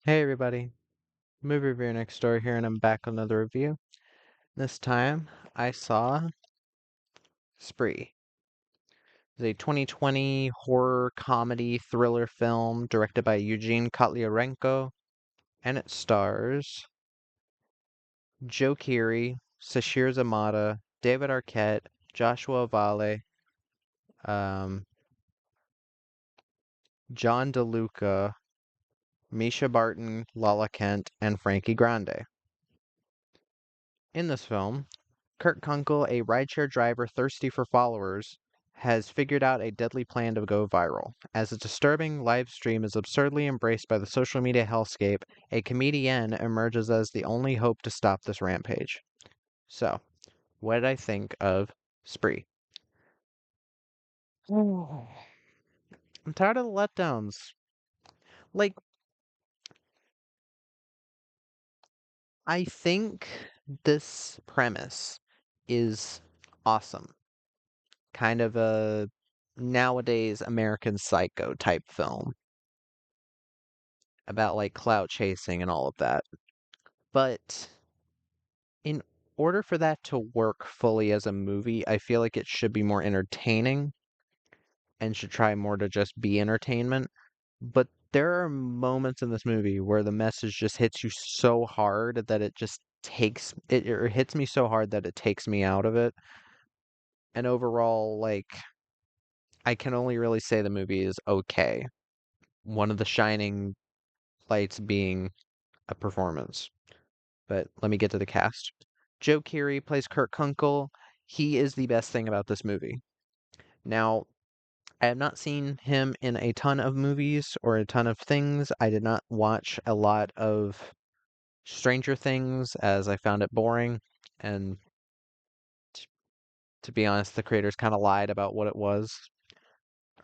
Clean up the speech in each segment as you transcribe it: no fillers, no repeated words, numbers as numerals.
Hey everybody, movie reviewer next door here, and I'm back with another review. This time, I saw Spree. It's a 2020 horror comedy thriller film directed by Eugene Kotlyarenko, and it stars Joe Keery, Sashir Zamata, David Arquette, Joshua Vale, um, John DeLuca, Misha Barton, Lala Kent, and Frankie Grande. In this film, Kurt Kunkel, a rideshare driver thirsty for followers, has figured out a deadly plan to go viral. As a disturbing live stream is absurdly embraced by the social media hellscape, a comedian emerges as the only hope to stop this rampage. So, what did I think of Spree? I'm tired of the letdowns. Like, I think this premise is awesome. Kind of a nowadays American Psycho type film about like clout chasing and all of that. But in order for that to work fully as a movie, I feel like it should be more entertaining and should try more to just be entertainment. But there are moments in this movie where the message just hits you so hard that it just takes it or hits me so hard that it takes me out of it. And overall, like I can only really say the movie is okay. One of the shining lights being a performance. But let me get to the cast. Joe Keery plays Kurt Kunkel. He is the best thing about this movie. Now, I have not seen him in a ton of movies or a ton of things. I did not watch a lot of Stranger Things as I found it boring. And t- to be honest, the creators kind of lied about what it was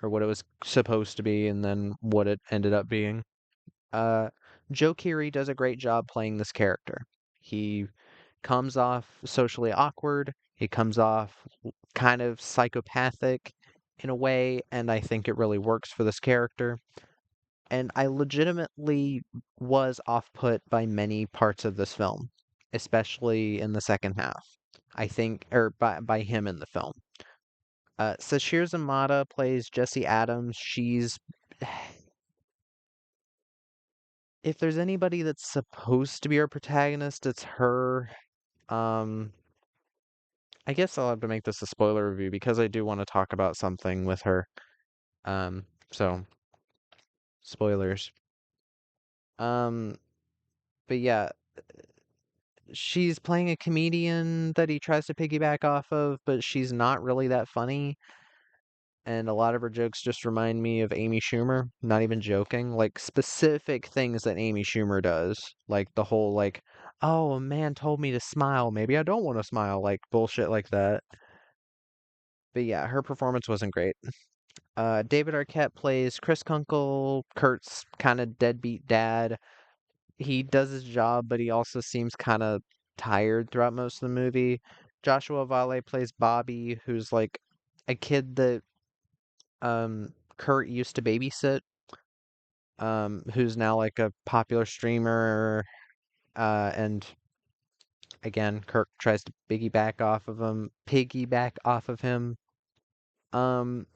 or what it was supposed to be and then what it ended up being. Uh, Joe Keery does a great job playing this character. He comes off socially awkward. He comes off kind of psychopathic in a way, and I think it really works for this character. And I legitimately was off put by many parts of this film, especially in the second half. I think, or by him in the film. Sashir Zamata plays Jesse Adams. She's if there's anybody that's supposed to be our protagonist, it's her. Um, I guess I'll have to make this a spoiler review because I do want to talk about something with her. So spoilers. Um, but yeah, she's playing a comedian that he tries to piggyback off of, but she's not really that funny. And a lot of her jokes just remind me of Amy Schumer. Not even joking. Like specific things that Amy Schumer does. Like the whole like, oh, a man told me to smile. Maybe I don't want to smile. Like bullshit like that. But yeah, her performance wasn't great. David Arquette plays Chris Kunkel, Kurt's kind of deadbeat dad. He does his job, but he also seems kind of tired throughout most of the movie. Joshua Vale plays Bobby, who's like a kid that Kurt used to babysit, who's now like a popular streamer. And again, Kurt tries to piggyback off of him. Um,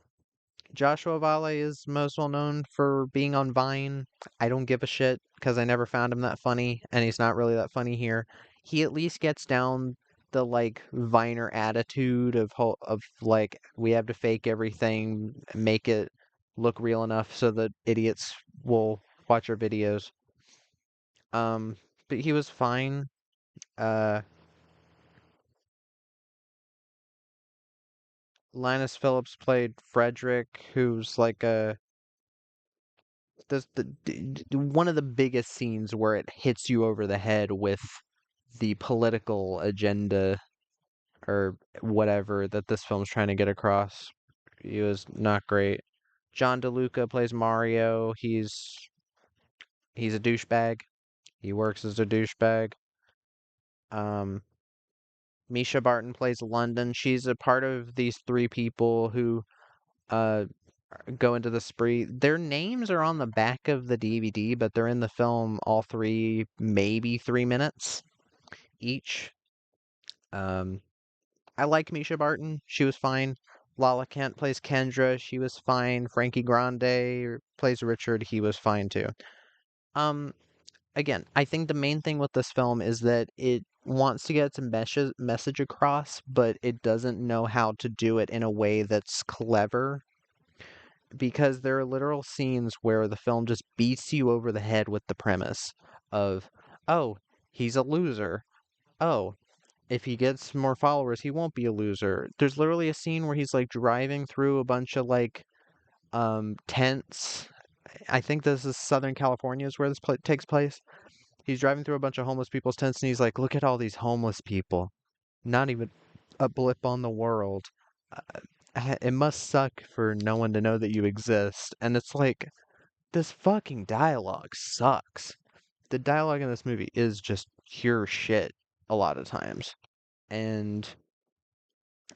Joshua Vale is most well known for being on Vine. I don't give a shit because I never found him that funny, and he's not really that funny here. He at least gets down the like Viner attitude of like we have to fake everything, make it look real enough so that idiots will watch our videos. Um, but he was fine. Uh, Linus Phillips played Frederick, who's like a one of the biggest scenes where it hits you over the head with the political agenda or whatever that this film's trying to get across. He was not great. John DeLuca plays Mario. He's a douchebag. He works as a douchebag. Um, Misha Barton plays London. She's a part of these three people who go into the spree. Their names are on the back of the DVD, but they're in the film all three, maybe 3 minutes each. Um, I like Misha Barton. She was fine. Lala Kent plays Kendra. She was fine. Frankie Grande plays Richard. He was fine too. Um, Again, I think the main thing with this film is that it wants to get its message across, but it doesn't know how to do it in a way that's clever because there are literal scenes where the film just beats you over the head with the premise of, oh, he's a loser. Oh, if he gets more followers, he won't be a loser. There's literally a scene where he's like driving through a bunch of like tents. I think this is Southern California is where this takes place. He's driving through a bunch of homeless people's tents and he's like, look at all these homeless people. Not even a blip on the world. It must suck for no one to know that you exist. And it's like, this fucking dialogue sucks. The dialogue in this movie is just pure shit a lot of times. And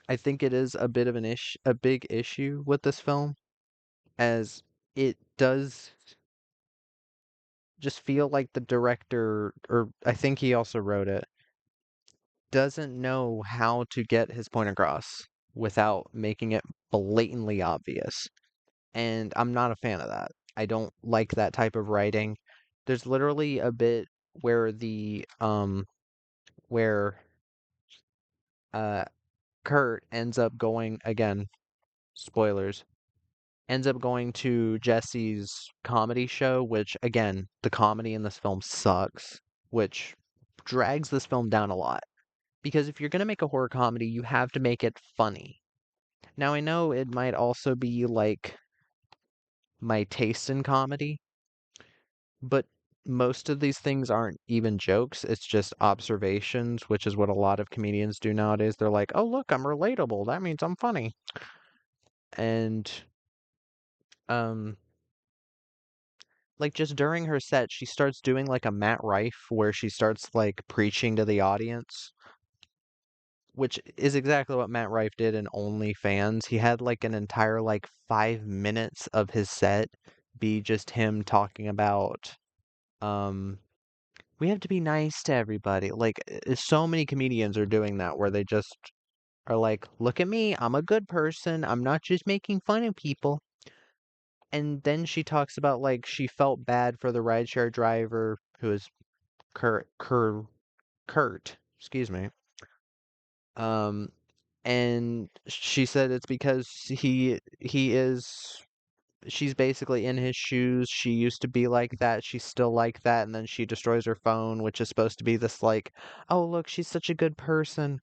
I think it is a bit of a big issue with this film, as it does just feel like the director, or I think he also wrote it, doesn't know how to get his point across without making it blatantly obvious. And I'm not a fan of that. I don't like that type of writing. There's literally a bit where where uh Kurt ends up going again, spoilers, ends up going to Jesse's comedy show, which again, the comedy in this film sucks, which drags this film down a lot. Because if you're going to make a horror comedy, you have to make it funny. Now, I know it might also be like my taste in comedy, but most of these things aren't even jokes. It's just observations, which is what a lot of comedians do nowadays. They're like, oh, look, I'm relatable. That means I'm funny. And, um, like just during her set, she starts doing like a Matt Rife where she starts like preaching to the audience, which is exactly what Matt Rife did in OnlyFans. He had like an entire like 5 minutes of his set be just him talking about um we have to be nice to everybody. Like so many comedians are doing that where they just are like, look at me, I'm a good person. I'm not just making fun of people. And then she talks about like she felt bad for the rideshare driver who is Kurt, excuse me. Um, and she said it's because he is she's basically in his shoes. She used to be like that. She's still like that, and then she destroys her phone, which is supposed to be this like, oh look, she's such a good person.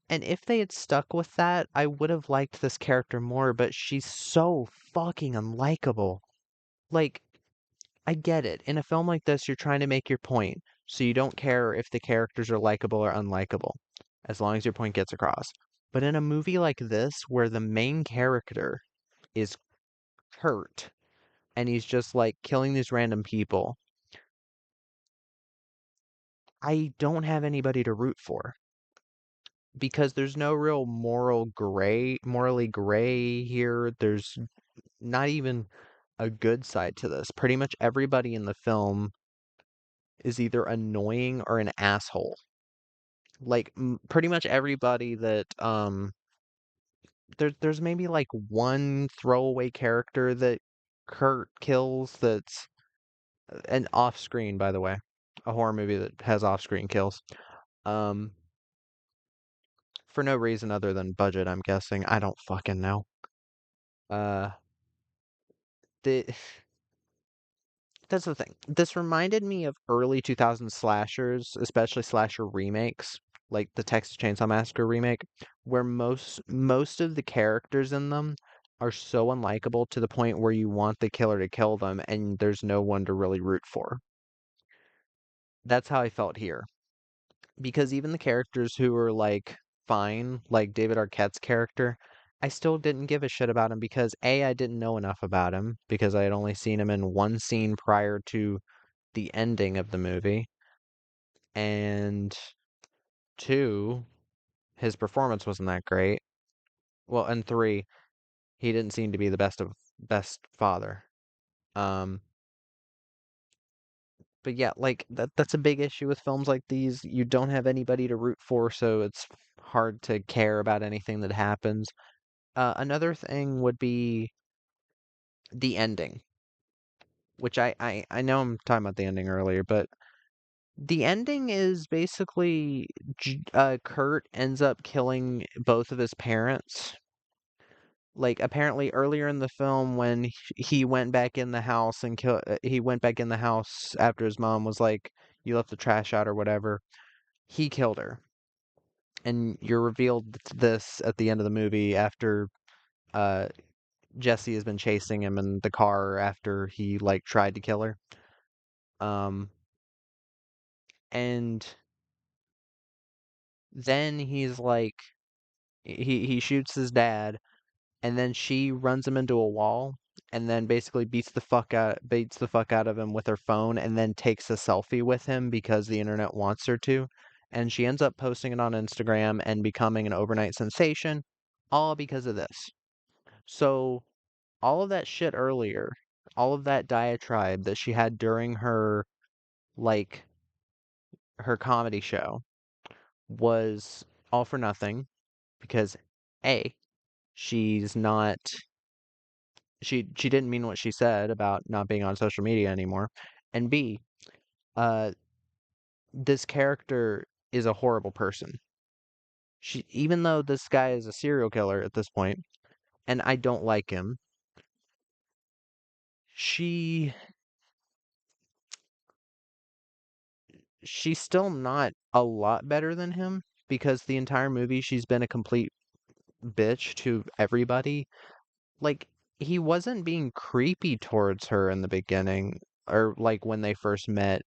And if they had stuck with that, I would have liked this character more, but she's so fucking unlikable. Like, I get it. In a film like this, you're trying to make your point, so you don't care if the characters are likable or unlikable, as long as your point gets across. But in a movie like this, where the main character is hurt and he's just like killing these random people, I don't have anybody to root for because there's no real morally gray here. There's not even a good side to this. Pretty much everybody in the film is either annoying or an asshole. Like pretty much everybody that there's maybe like one throwaway character that Kurt kills that's an off-screen, by the way, a horror movie that has off-screen kills. Um, for no reason other than budget, I'm guessing. I don't fucking know. Uh, the That's the thing. This reminded me of early 2000 slashers, especially slasher remakes, like the Texas Chainsaw Massacre remake, where most of the characters in them are so unlikable to the point where you want the killer to kill them and there's no one to really root for. That's how I felt here. Because even the characters who were like fine, like David Arquette's character, I still didn't give a shit about him because A, I didn't know enough about him because I had only seen him in one scene prior to the ending of the movie, and two, his performance wasn't that great. Well, and three, He didn't seem to be the best father. Um, but yeah, like that's a big issue with films like these. You don't have anybody to root for, so it's hard to care about anything that happens. Another thing would be the ending, which I know I'm talking about the ending earlier, but the ending is basically Kurt ends up killing both of his parents. Like apparently earlier in the film when he went back in the house and he went back in the house after his mom was like, you left the trash out or whatever, he killed her. And you're revealed this at the end of the movie after uh Jesse has been chasing him in the car after he like tried to kill her. Um and then he's like he shoots his dad, and then she runs him into a wall and then basically beats the fuck out of him with her phone and then takes a selfie with him because the internet wants her to. And she ends up posting it on Instagram and becoming an overnight sensation, all because of this. So all of that shit earlier, all of that diatribe that she had during like her comedy show was all for nothing because A, she's not she didn't mean what she said about not being on social media anymore. And B, uh this character is a horrible person. She even though this guy is a serial killer at this point and I don't like him, she she's still not a lot better than him because the entire movie she's been a complete bitch to everybody. Like he wasn't being creepy towards her in the beginning or like when they first met,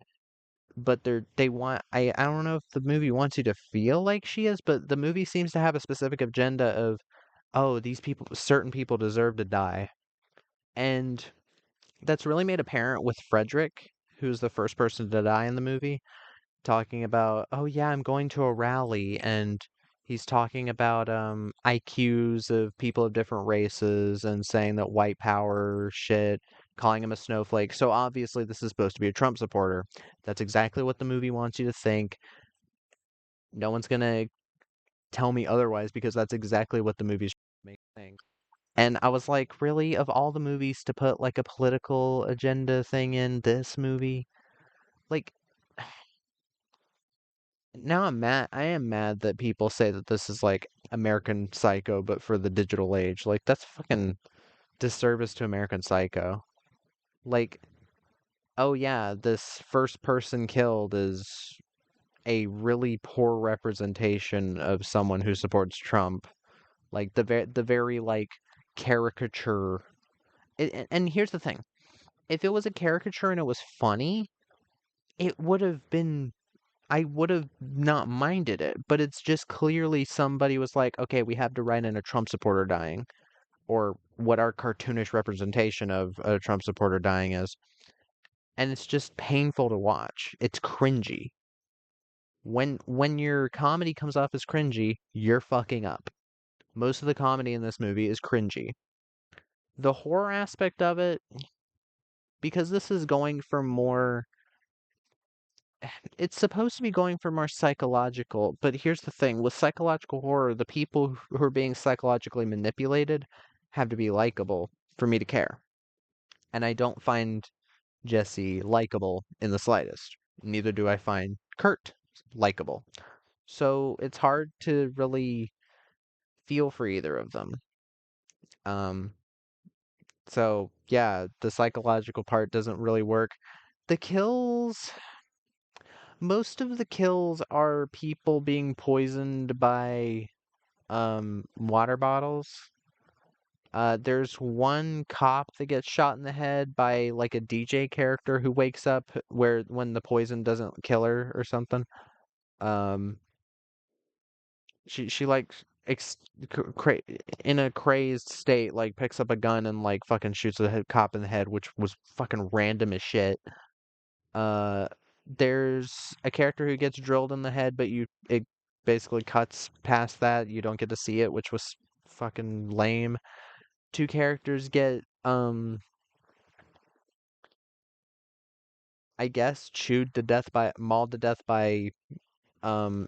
but they want I don't know if the movie wants you to feel like she is, but the movie seems to have a specific agenda of, oh, these people, certain people deserve to die. And that's really made apparent with Frederick, who's the first person to die in the movie, talking about, oh yeah, I'm going to a rally, and he's talking about IQs of people of different races and saying that white power shit, calling him a snowflake. So obviously this is supposed to be a Trump supporter. That's exactly what the movie wants you to think. No one's gonna tell me otherwise because that's exactly what the movie's making. And I was like, really, of all the movies to put like a political agenda thing in this movie? Like now I'm mad. I am mad that people say that this is like American Psycho, but for the digital age. Like that's fucking disservice to American Psycho. Like, oh yeah, this first person killed is a really poor representation of someone who supports Trump. Like the very like caricature. And here's the thing: if it was a caricature and it was funny, it would have been I would have not minded it, but it's just clearly somebody was like, okay, we have to write in a Trump supporter dying, or what our cartoonish representation of a Trump supporter dying is. And it's just painful to watch. It's cringy. When your comedy comes off as cringy, you're fucking up. Most of the comedy in this movie is cringy. The horror aspect of it, because this is going for more it's supposed to be going for more psychological, but here's the thing with psychological horror, the people who are being psychologically manipulated have to be likable for me to care. And I don't find Jesse likable in the slightest. Neither do I find Kurt likable. So it's hard to really feel for either of them. Um, so yeah, the psychological part doesn't really work. The kills, most of the kills are people being poisoned by water bottles. There's one cop that gets shot in the head by like a DJ character who wakes up where when the poison doesn't kill her or something. Um, she like ex cra in a crazed state like picks up a gun and like fucking shoots the cop in the head, which was fucking random as shit. Uh, there's a character who gets drilled in the head, but it basically cuts past that. You don't get to see it, which was fucking lame. two characters get I guess chewed to death by mauled to death by um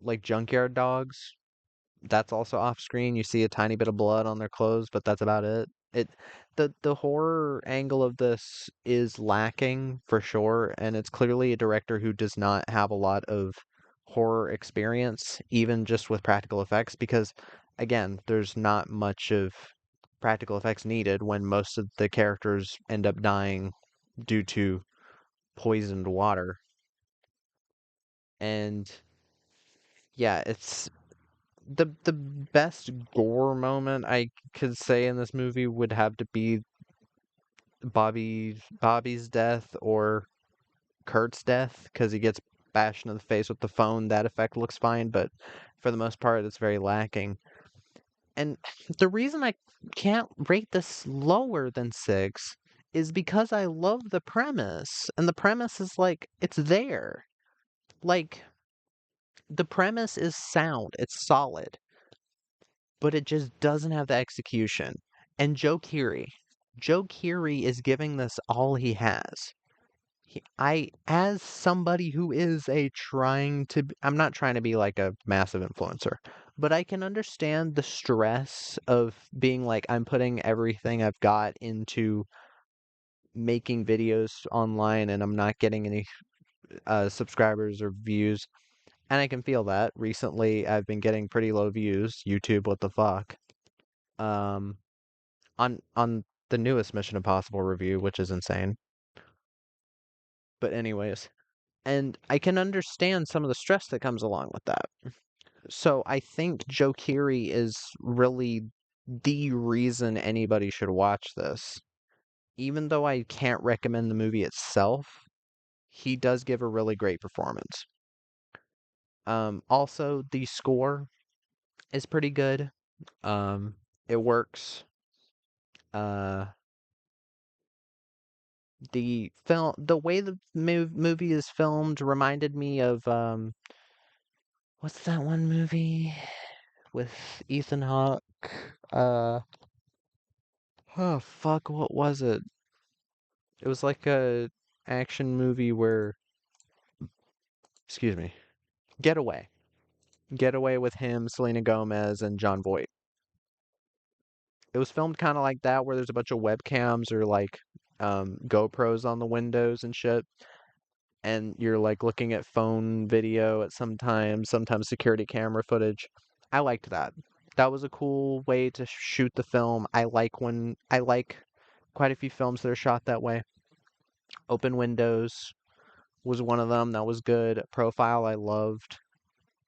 like junkyard dogs. That's also off screen. You see a tiny bit of blood on their clothes, but that's about it. It the horror angle of this is lacking for sure, and it's clearly a director who does not have a lot of horror experience, even just with practical effects, because again, there's not much of practical effects needed when most of the characters end up dying due to poisoned water. And yeah, it's the best gore moment I could say in this movie would have to be Bobby's death or Kurt's death because he gets bashed in the face with the phone. That effect looks fine, but for the most part, it's very lacking. And the reason I can't rate this lower than 6 is because I love the premise, and the premise is like it's there. Like the premise is sound, it's solid, but it just doesn't have the execution. And Joe Keery is giving this all he has. As somebody who is I'm not trying to be like a massive influencer, but I can understand the stress of being like, I'm putting everything I've got into making videos online and I'm not getting any subscribers or views. And I can feel that. Recently, I've been getting pretty low views. YouTube, what the fuck? Um, on the newest Mission Impossible review, which is insane. But anyways, and I can understand some of the stress that comes along with that. So I think Joe Keery is really the reason anybody should watch this. Even though I can't recommend the movie itself, he does give a really great performance. Also, the score is pretty good. Um, it works. Uh, the way the movie is filmed reminded me of what's that one movie with Ethan Hawke? Uh, oh fuck, what was it? It was like a action movie where, excuse me, Getaway. Getaway with him, Selena Gomez, and John Voight. It was filmed kind of like that, where there's a bunch of webcams or like GoPros on the windows and shit, and you're like looking at phone video at sometimes security camera footage. I liked that. That was a cool way to shoot the film. I like quite a few films that are shot that way. Open Windows was one of them. That was good. Profile I loved.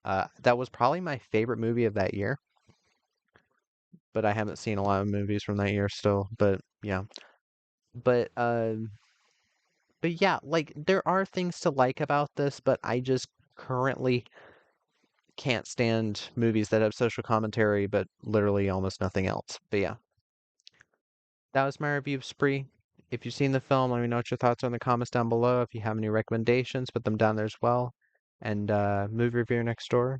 That was probably my favorite movie of that year, but I haven't seen a lot of movies from that year still. But yeah, but but yeah, like there are things to like about this, but I just currently can't stand movies that have social commentary, but literally almost nothing else. But yeah, that was my review of Spree. If you've seen the film, let me know what your thoughts are in the comments down below. If you have any recommendations, put them down there as well. And movie reviewer next door.